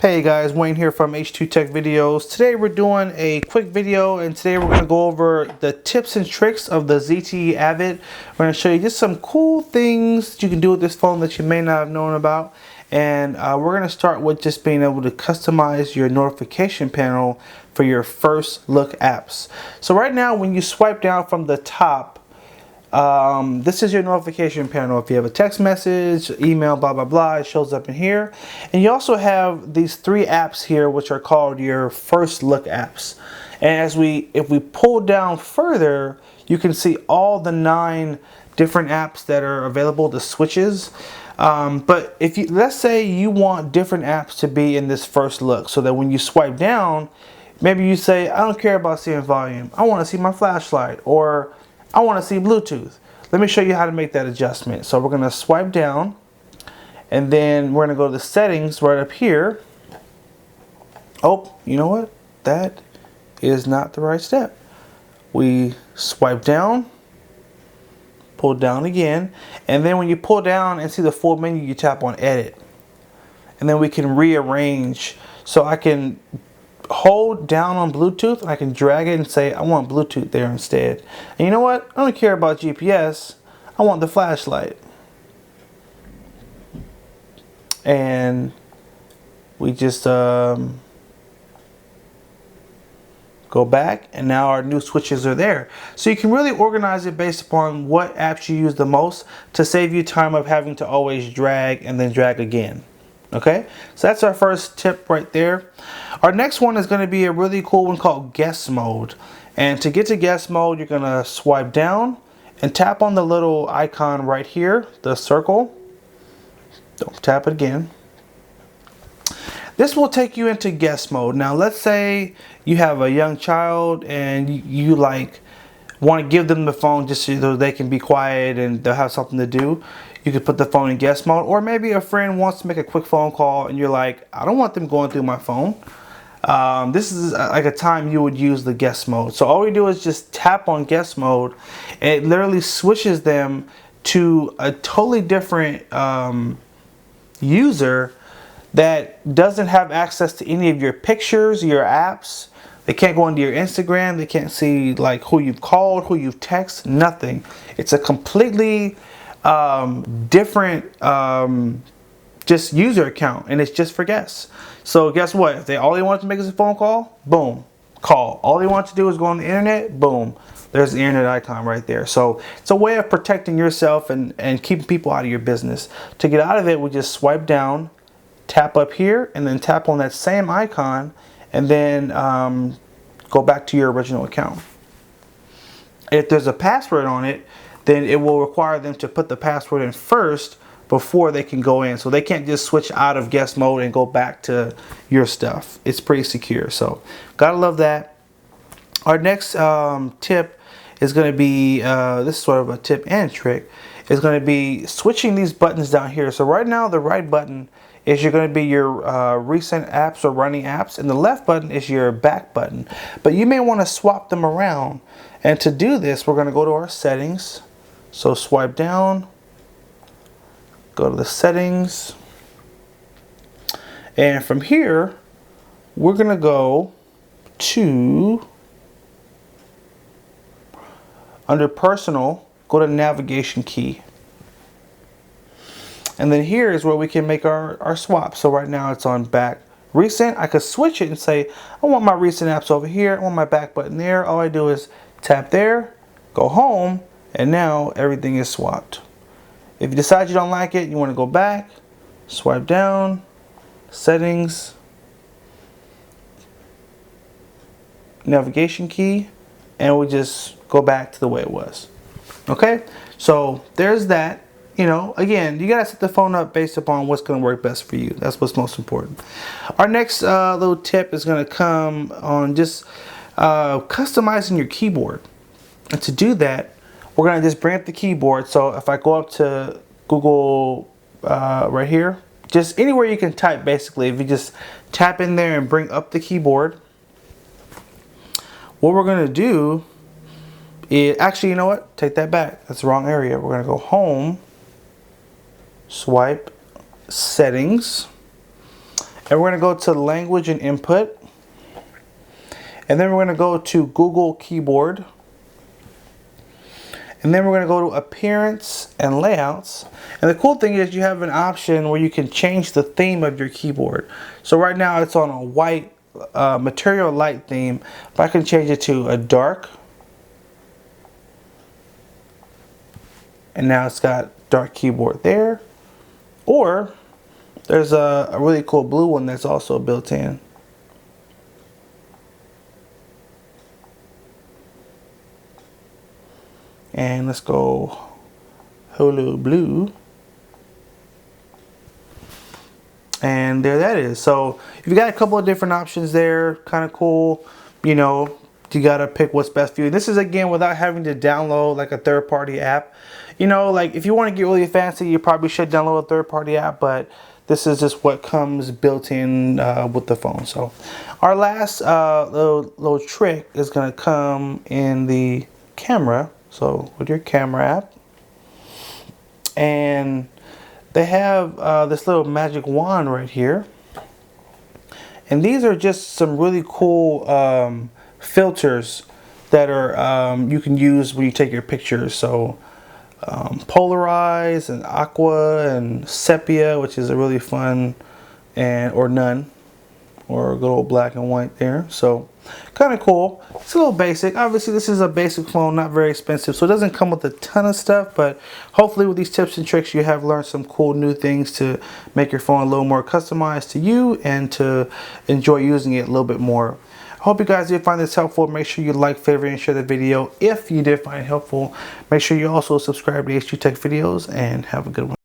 Hey guys, Wayne here from H2 Tech Videos. Today we're doing a quick video and today we're going to go over the tips and tricks of the ZTE Avid. We're going to show you just some cool things that you can do with this phone that you may not have known about. And we're going to start with just being able to customize your notification panel for your first look apps. So right now when you swipe down from the top, this is your notification panel. If you have a text message, email, blah blah blah, it shows up in here. And you also have these three apps here which are called your first look apps. And if we pull down further, you can see all the 9 different apps that are available, the switches. But if you, let's say you want different apps to be in this first look, so that when you swipe down, maybe you say, I don't care about seeing volume, I want to see my flashlight, or I want to see Bluetooth. Let me show you how to make that adjustment. So we're going to swipe down and then we're going to go to the settings right up here. Oh, you know what? That is not the right step. We swipe down, pull down again, and then when you pull down and see the full menu, you tap on edit. And then we can rearrange. So I can hold down on Bluetooth and I can drag it and say I want Bluetooth there instead. And you know what? I don't care about GPS. I want the flashlight. And we just go back and now our new switches are there. So you can really organize it based upon what apps you use the most to save you time of having to always drag and then drag again. Okay, so that's our first tip right there. Our next one is going to be a really cool one called guest mode. And to get to guest mode, you're going to swipe down and tap on the little icon right here, the circle. Don't tap it again. This will take you into guest mode. Now let's say you have a young child and you like want to give them the phone just so they can be quiet and they'll have something to do. You could put the phone in guest mode, or maybe a friend wants to make a quick phone call and you're like, I don't want them going through my phone. This is like a time you would use the guest mode. So all we do is just tap on guest mode and it literally switches them to a totally different user that doesn't have access to any of your pictures, your apps. They can't go into your Instagram. They can't see like who you've called, who you've texted, nothing. It's a completely different just user account, and it's just for guests. So guess what? If all they want to make is a phone call, boom, call. All they want to do is go on the internet, boom, there's the internet icon right there. So it's a way of protecting yourself and keeping people out of your business. To get out of it, we just swipe down, tap up here, and then tap on that same icon, and then go back to your original account. If there's a password on it, then it will require them to put the password in first before they can go in. So they can't just switch out of guest mode and go back to your stuff. It's pretty secure. So gotta love that. Our next tip is going to be, this is sort of a tip and trick, is going to be switching these buttons down here. So right now the right button is going to be your recent apps or running apps, and the left button is your back button. But you may want to swap them around. And to do this, we're going to go to our settings. So swipe down, go to the settings, and from here we're going to go to, under personal, go to navigation key. And then here is where we can make our swap. So right now it's on back recent. I could switch it and say, I want my recent apps over here, I want my back button there. All I do is tap there, go home, and now everything is swapped. If you decide you don't like it, you want to go back, swipe down, settings, navigation key, and we just go back to the way it was. Okay, so there's that. You know, again, you gotta set the phone up based upon what's gonna work best for you. That's what's most important. Our next little tip is gonna come on just customizing your keyboard. And to do that, we're gonna just bring up the keyboard. So if I go up to Google right here, just anywhere you can type basically, if you just tap in there and bring up the keyboard, what we're gonna do is, actually, you know what? Take that back. That's the wrong area. We're gonna go home, swipe, settings, And we're going to go to language and input. And then we're going to go to Google Keyboard. And then we're going to go to appearance and layouts. And the cool thing is you have an option where you can change the theme of your keyboard. So right now it's on a white material light theme, but I can change it to a dark. And now it's got dark keyboard there. Or there's a really cool blue one that's also built in. And let's go Holo Blue. And there that is. So you've got a couple of different options there. Kind of cool. You know, you got to pick what's best for you. This is, again, without having to download like a third-party app. You know, like if you want to get really fancy, you probably should download a third-party app. But this is just what comes built in with the phone. So our last little trick is going to come in the camera. So with your camera app, and they have this little magic wand right here, and these are just some really cool filters that are you can use when you take your pictures. So polarize and aqua and sepia, which is a really fun, and or none, or a good old black and white there. So kind of cool. It's a little basic. Obviously this is a basic phone, not very expensive, so it doesn't come with a ton of stuff, but hopefully with these tips and tricks you have learned some cool new things to make your phone a little more customized to you and to enjoy using it a little bit more. I hope you guys did find this helpful. Make sure you like, favorite, and share the video. If you did find it helpful, make sure you also subscribe to H2 Tech videos, and have a good one.